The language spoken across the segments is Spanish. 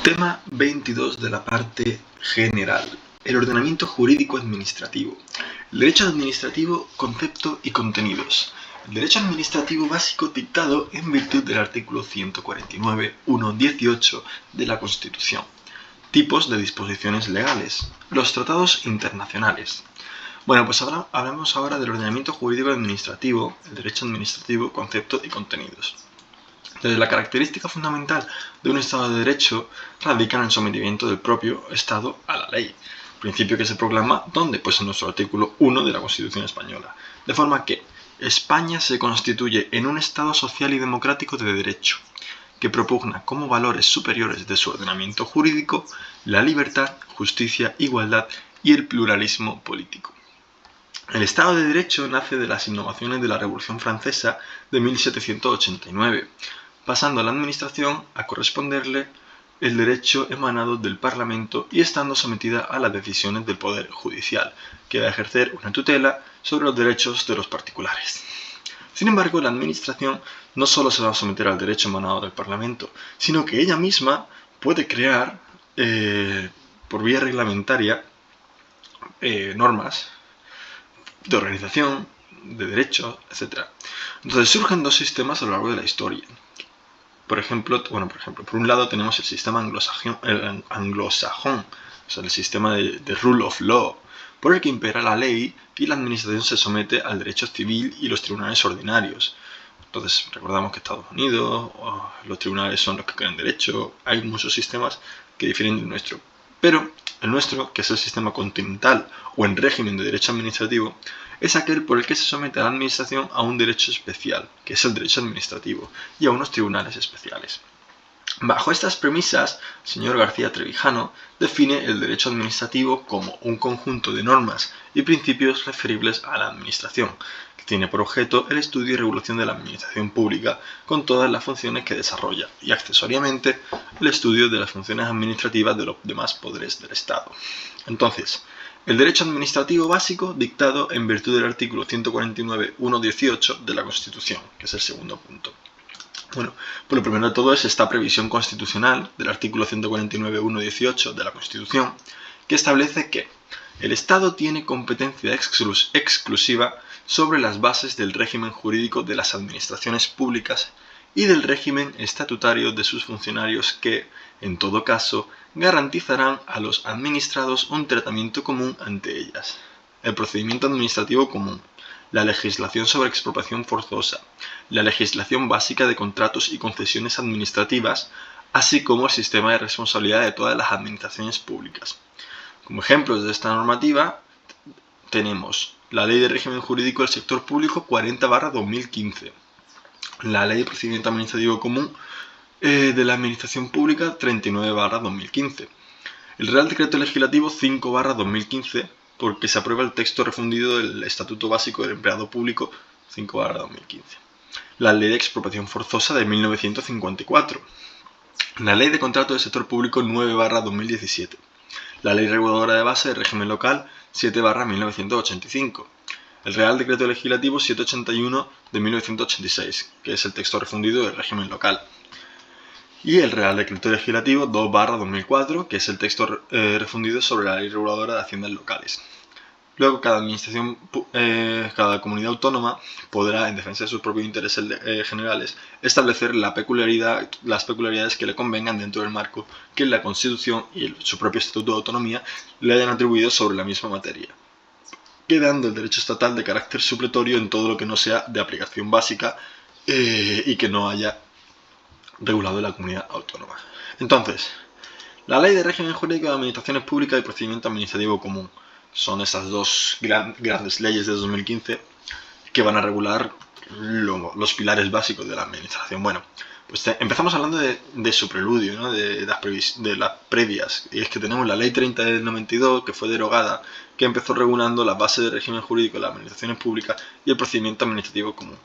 Tema 22 de la parte general. El ordenamiento jurídico administrativo. El derecho administrativo, concepto y contenidos. El derecho administrativo básico dictado en virtud del artículo 149.1.18 de la Constitución. Tipos de disposiciones legales. Los tratados internacionales. Bueno, pues hablamos ahora del ordenamiento jurídico administrativo, el derecho administrativo, concepto y contenidos. Entonces, la característica fundamental de un Estado de Derecho radica en el sometimiento del propio Estado a la ley, principio que se proclama ¿dónde? Pues en nuestro artículo 1 de la Constitución española. De forma que España se constituye en un Estado social y democrático de derecho, que propugna como valores superiores de su ordenamiento jurídico la libertad, justicia, igualdad y el pluralismo político. El Estado de Derecho nace de las innovaciones de la Revolución Francesa de 1789, pasando a la administración a corresponderle el derecho emanado del Parlamento y estando sometida a las decisiones del Poder Judicial, que va a ejercer una tutela sobre los derechos de los particulares. Sin embargo, la administración no solo se va a someter al derecho emanado del Parlamento, sino que ella misma puede crear, por vía reglamentaria, normas de organización, de derecho, etc. Entonces surgen dos sistemas a lo largo de la historia. Por ejemplo, por un lado tenemos el sistema anglosajón, o sea, el sistema de rule of law, por el que impera la ley y la administración se somete al derecho civil y los tribunales ordinarios. Entonces, recordamos que Estados Unidos, los tribunales son los que crean derecho, hay muchos sistemas que difieren del nuestro. Pero el nuestro, que es el sistema continental o en régimen de derecho administrativo, es aquel por el que se somete a la administración a un derecho especial, que es el derecho administrativo, y a unos tribunales especiales. Bajo estas premisas, el señor García Trevijano define el derecho administrativo como un conjunto de normas y principios referibles a la administración, que tiene por objeto el estudio y regulación de la administración pública con todas las funciones que desarrolla y accesoriamente el estudio de las funciones administrativas de los demás poderes del Estado. Entonces, el derecho administrativo básico dictado en virtud del artículo 149.1.18 de la Constitución, que es el segundo punto. Bueno, pues lo primero de todo es esta previsión constitucional del artículo 149.1.18 de la Constitución, que establece que el Estado tiene competencia exclusiva sobre las bases del régimen jurídico de las administraciones públicas y del régimen estatutario de sus funcionarios que, en todo caso, garantizarán a los administrados un tratamiento común ante ellas. El procedimiento administrativo común, la legislación sobre expropiación forzosa, la legislación básica de contratos y concesiones administrativas, así como el sistema de responsabilidad de todas las administraciones públicas. Como ejemplos de esta normativa tenemos la Ley de Régimen Jurídico del Sector Público 40/2015, la Ley de Procedimiento Administrativo Común de la Administración Pública 39/2015, el Real Decreto Legislativo 5/2015, porque se aprueba el texto refundido del Estatuto Básico del Empleado Público 5/2015, la Ley de Expropiación Forzosa de 1954, la Ley de Contrato del Sector Público 9/2017, la Ley Reguladora de Base de Régimen Local 7/1985, el Real Decreto Legislativo 781 de 1986, que es el texto refundido del régimen local, y el Real Decreto Legislativo 2/2004, que es el texto refundido sobre la Ley Reguladora de Haciendas Locales. Luego, cada comunidad autónoma podrá, en defensa de sus propios intereses generales, establecer las peculiaridades que le convengan dentro del marco que la Constitución y su propio Estatuto de Autonomía le hayan atribuido sobre la misma materia, quedando el derecho estatal de carácter supletorio en todo lo que no sea de aplicación básica y que no haya regulado la comunidad autónoma. Entonces, la Ley de Régimen Jurídico de Administraciones Públicas y Procedimiento Administrativo Común son estas dos grandes leyes de 2015 que van a regular los pilares básicos de la administración. Bueno, pues empezamos hablando de su preludio, ¿no? de las previas, y es que tenemos la Ley 30 del 92, que fue derogada, que empezó regulando las bases del régimen jurídico de las administraciones públicas y el procedimiento administrativo común.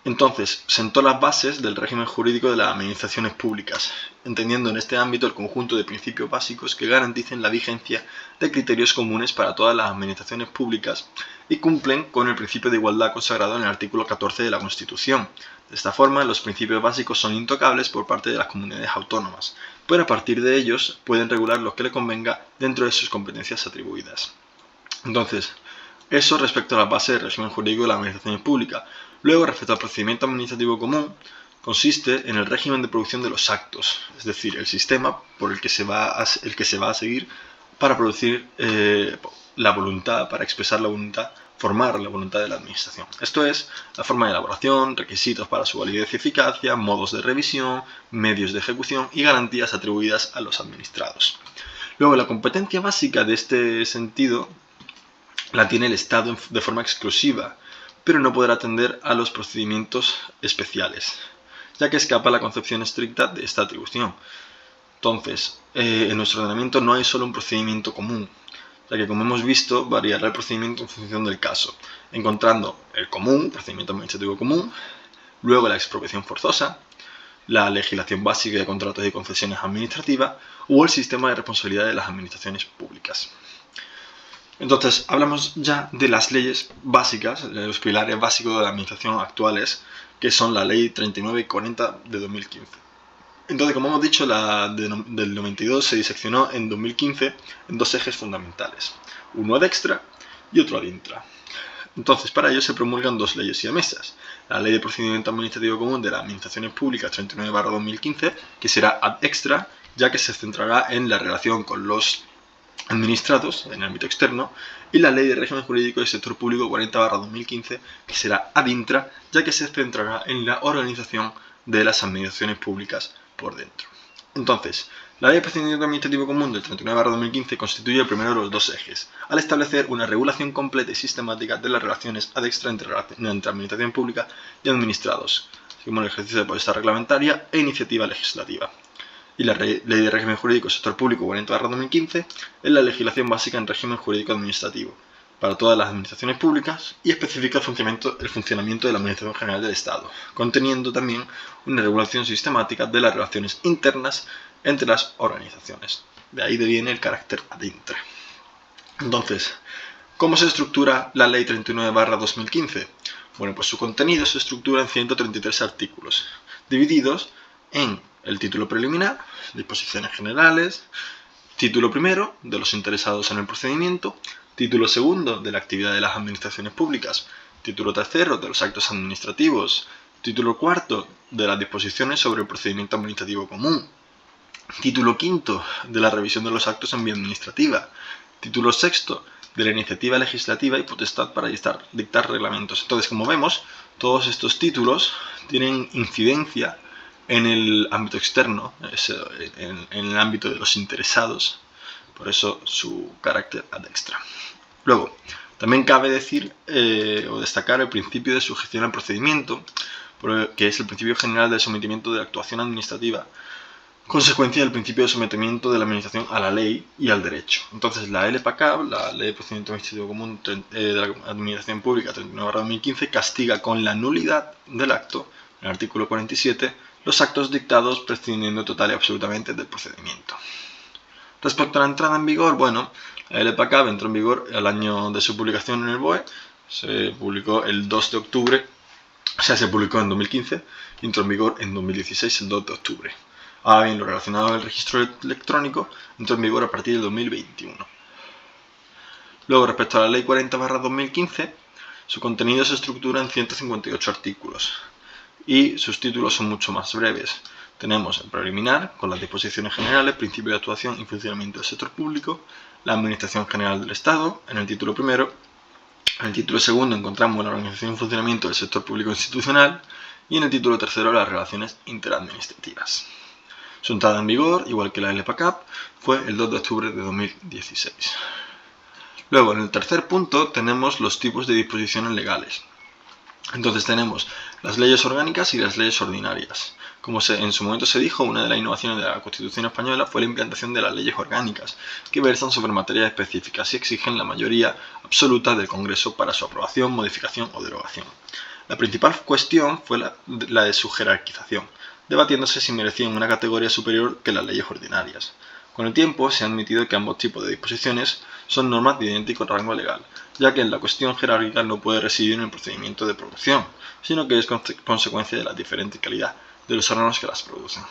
Entonces, sentó las bases del régimen jurídico de las administraciones públicas, entendiendo en este ámbito el conjunto de principios básicos que garanticen la vigencia de criterios comunes para todas las administraciones públicas y cumplen con el principio de igualdad consagrado en el artículo 14 de la Constitución, De esta forma, los principios básicos son intocables por parte de las comunidades autónomas, pero a partir de ellos pueden regular lo que le convenga dentro de sus competencias atribuidas. Entonces, eso respecto a la base del régimen jurídico de la administración pública. Luego, respecto al procedimiento administrativo común, consiste en el régimen de producción de los actos, es decir, el sistema por el que se va a seguir para producir la voluntad, para expresar la voluntad, formar la voluntad de la administración. Esto es la forma de elaboración, requisitos para su validez y eficacia, modos de revisión, medios de ejecución y garantías atribuidas a los administrados. Luego, la competencia básica de este sentido la tiene el Estado de forma exclusiva, pero no podrá atender a los procedimientos especiales, ya que escapa la concepción estricta de esta atribución. Entonces, en nuestro ordenamiento no hay solo un procedimiento común, ya que, como hemos visto, variará el procedimiento en función del caso, encontrando el común, procedimiento administrativo común, luego la expropiación forzosa, la legislación básica de contratos y concesiones administrativas o el sistema de responsabilidad de las administraciones públicas. Entonces, hablamos ya de las leyes básicas, de los pilares básicos de la administración actuales, que son la Ley 39 y 40 de 2015. Entonces, como hemos dicho, la del 92 se diseccionó en 2015 en dos ejes fundamentales, uno ad extra y otro ad intra. Entonces, para ello se promulgan dos leyes siamesas. La Ley de Procedimiento Administrativo Común de las Administraciones Públicas 39/2015, que será ad extra, ya que se centrará en la relación con los administrados en el ámbito externo, y la Ley de Régimen Jurídico del Sector Público 40/2015, que será ad intra, ya que se centrará en la organización de las administraciones públicas por dentro. Entonces, la Ley de Procedimiento Administrativo Común del 39/2015 constituye el primero de los dos ejes, al establecer una regulación completa y sistemática de las relaciones ad extra entre administración pública y administrados, así como el ejercicio de potestad reglamentaria e iniciativa legislativa. Y la Ley de Régimen Jurídico del Sector Público 40/2015 es la legislación básica en régimen jurídico administrativo para todas las administraciones públicas y especifica el funcionamiento de la Administración General del Estado, conteniendo también una regulación sistemática de las relaciones internas entre las organizaciones. De ahí deviene el carácter ad intra. Entonces, ¿cómo se estructura la Ley 39/2015? Bueno, pues su contenido se estructura en 133 artículos, divididos en el título preliminar, disposiciones generales, título primero, de los interesados en el procedimiento, título segundo, de la actividad de las administraciones públicas, título tercero, de los actos administrativos, título cuarto, de las disposiciones sobre el procedimiento administrativo común, título quinto, de la revisión de los actos en vía administrativa, título sexto, de la iniciativa legislativa y potestad para dictar reglamentos. Entonces, como vemos, todos estos títulos tienen incidencia en el ámbito externo, en el ámbito de los interesados, por eso su carácter ad extra. Luego, también cabe decir o destacar el principio de sujeción al procedimiento, que es el principio general del sometimiento de la actuación administrativa, consecuencia del principio de sometimiento de la administración a la ley y al derecho. Entonces, la LPACAB, la Ley de Procedimiento Administrativo Común de la Administración Pública 39/2015, castiga con la nulidad del acto, en el artículo 47, los actos dictados prescindiendo total y absolutamente del procedimiento. Respecto a la entrada en vigor, bueno, la LPACAB entró en vigor al año de su publicación en el BOE, se publicó el 2 de octubre, o sea, se publicó en 2015 y entró en vigor en 2016, el 2 de octubre. Ahora bien, lo relacionado al registro electrónico entró en vigor a partir del 2021. Luego, respecto a la Ley 40/2015, su contenido se estructura en 158 artículos y sus títulos son mucho más breves. Tenemos el preliminar, con las disposiciones generales, principios de actuación y funcionamiento del sector público, la Administración General del Estado, en el título primero. En el título segundo encontramos la organización y funcionamiento del sector público institucional y en el título tercero las relaciones interadministrativas. Su entrada en vigor, igual que la LPACAB, fue el 2 de octubre de 2016. Luego, en el tercer punto, tenemos los tipos de disposiciones legales. Entonces tenemos las leyes orgánicas y las leyes ordinarias. Como en su momento se dijo, una de las innovaciones de la Constitución española fue la implantación de las leyes orgánicas, que versan sobre materias específicas y exigen la mayoría absoluta del Congreso para su aprobación, modificación o derogación. La principal cuestión fue la de su jerarquización, debatiéndose si merecían una categoría superior que las leyes ordinarias. Con el tiempo se ha admitido que ambos tipos de disposiciones son normas de idéntico rango legal, ya que la cuestión jerárquica no puede residir en el procedimiento de producción, sino que es consecuencia de la diferente calidad de los órganos que las producen.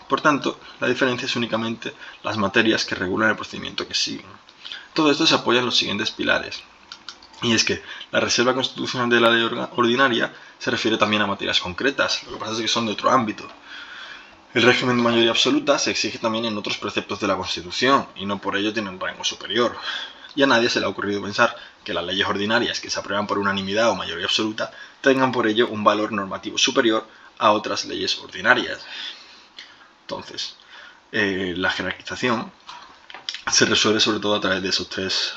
Por tanto, la diferencia es únicamente las materias que regulan el procedimiento que siguen. Todo esto se apoya en los siguientes pilares. Y es que la reserva constitucional de la ley ordinaria se refiere también a materias concretas, lo que pasa es que son de otro ámbito. El régimen de mayoría absoluta se exige también en otros preceptos de la Constitución, y no por ello tiene un rango superior. Y a nadie se le ha ocurrido pensar que las leyes ordinarias que se aprueban por unanimidad o mayoría absoluta tengan por ello un valor normativo superior a otras leyes ordinarias. Entonces, la jerarquización se resuelve sobre todo a través de esos tres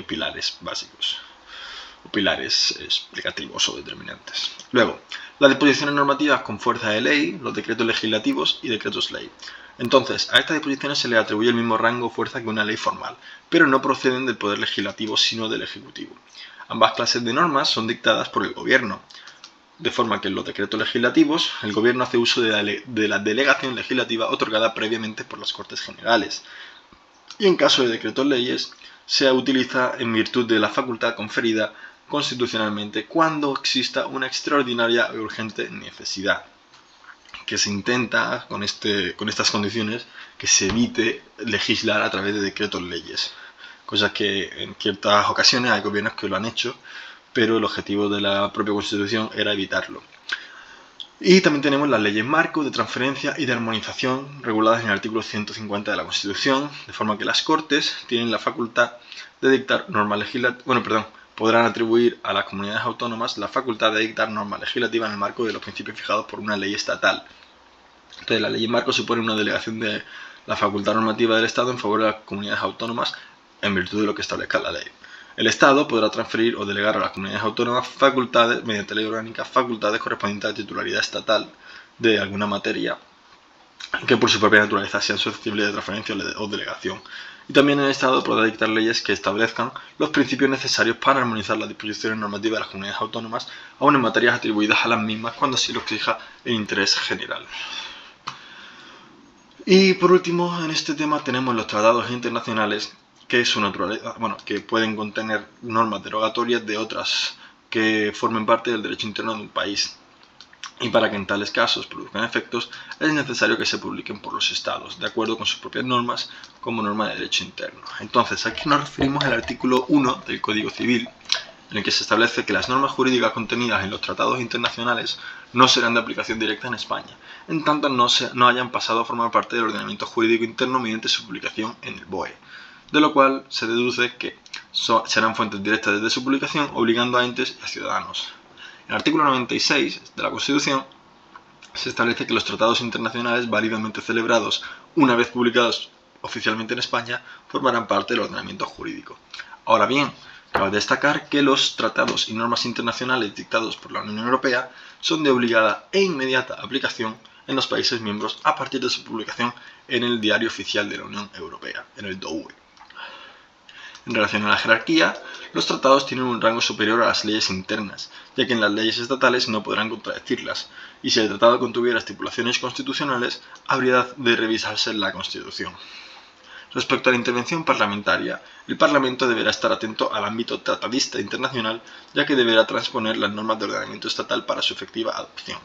pilares básicos, o pilares explicativos o determinantes. Luego, las disposiciones normativas con fuerza de ley, los decretos legislativos y decretos ley. Entonces, a estas disposiciones se les atribuye el mismo rango o fuerza que una ley formal, pero no proceden del poder legislativo sino del ejecutivo. Ambas clases de normas son dictadas por el gobierno, de forma que en los decretos legislativos el gobierno hace uso de la delegación legislativa otorgada previamente por las Cortes Generales, y en caso de decretos leyes se utiliza en virtud de la facultad conferida constitucionalmente cuando exista una extraordinaria y urgente necesidad, que se intenta con estas condiciones que se evite legislar a través de decretos leyes, cosa que en ciertas ocasiones hay gobiernos que lo han hecho, pero el objetivo de la propia Constitución era evitarlo. Y también tenemos las leyes marco de transferencia y de armonización reguladas en el artículo 150 de la Constitución, de forma que las Cortes tienen la facultad de dictar normas legislativas, podrán atribuir a las comunidades autónomas la facultad de dictar normas legislativas en el marco de los principios fijados por una ley estatal. Entonces, la ley marco supone una delegación de la facultad normativa del Estado en favor de las comunidades autónomas en virtud de lo que establezca la ley. El Estado podrá transferir o delegar a las comunidades autónomas facultades, mediante ley orgánica, facultades correspondientes a titularidad estatal de alguna materia que por su propia naturaleza sean susceptibles de transferencia o delegación. Y también el Estado podrá dictar leyes que establezcan los principios necesarios para armonizar las disposiciones normativas de las comunidades autónomas, aun en materias atribuidas a las mismas cuando así lo exija el interés general. Y por último, en este tema tenemos los tratados internacionales que su naturaleza, que pueden contener normas derogatorias de otras que formen parte del derecho interno de un país. Y para que en tales casos produzcan efectos, es necesario que se publiquen por los estados, de acuerdo con sus propias normas, como norma de derecho interno. Entonces, aquí nos referimos al artículo 1 del Código Civil, en el que se establece que las normas jurídicas contenidas en los tratados internacionales no serán de aplicación directa en España, en tanto no hayan pasado a formar parte del ordenamiento jurídico interno mediante su publicación en el BOE, de lo cual se deduce que serán fuentes directas desde su publicación, obligando a entes y a ciudadanos. En el artículo 96 de la Constitución se establece que los tratados internacionales válidamente celebrados, una vez publicados oficialmente en España, formarán parte del ordenamiento jurídico. Ahora bien, cabe destacar que los tratados y normas internacionales dictados por la Unión Europea son de obligada e inmediata aplicación en los países miembros a partir de su publicación en el Diario Oficial de la Unión Europea, en el DOUE. En relación a la jerarquía, los tratados tienen un rango superior a las leyes internas, ya que en las leyes estatales no podrán contradecirlas, y si el tratado contuviera estipulaciones constitucionales, habría de revisarse la Constitución. Respecto a la intervención parlamentaria, el Parlamento deberá estar atento al ámbito tratadista internacional, ya que deberá transponer las normas de ordenamiento estatal para su efectiva adopción.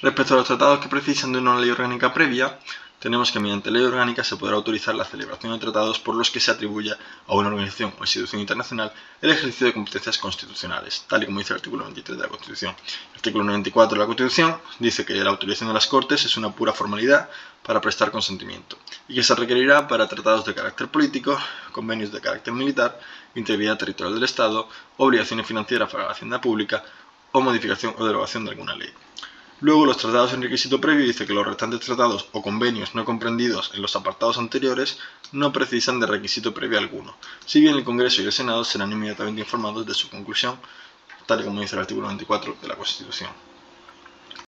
Respecto a los tratados que precisan de una ley orgánica previa, tenemos que mediante ley orgánica se podrá autorizar la celebración de tratados por los que se atribuya a una organización o institución internacional el ejercicio de competencias constitucionales, tal y como dice el artículo 23 de la Constitución. El artículo 94 de la Constitución dice que la autorización de las Cortes es una pura formalidad para prestar consentimiento y que se requerirá para tratados de carácter político, convenios de carácter militar, integridad territorial del Estado, obligaciones financieras para la hacienda pública o modificación o derogación de alguna ley. Luego, los tratados en requisito previo dice que los restantes tratados o convenios no comprendidos en los apartados anteriores no precisan de requisito previo alguno, si bien el Congreso y el Senado serán inmediatamente informados de su conclusión, tal y como dice el artículo 24 de la Constitución.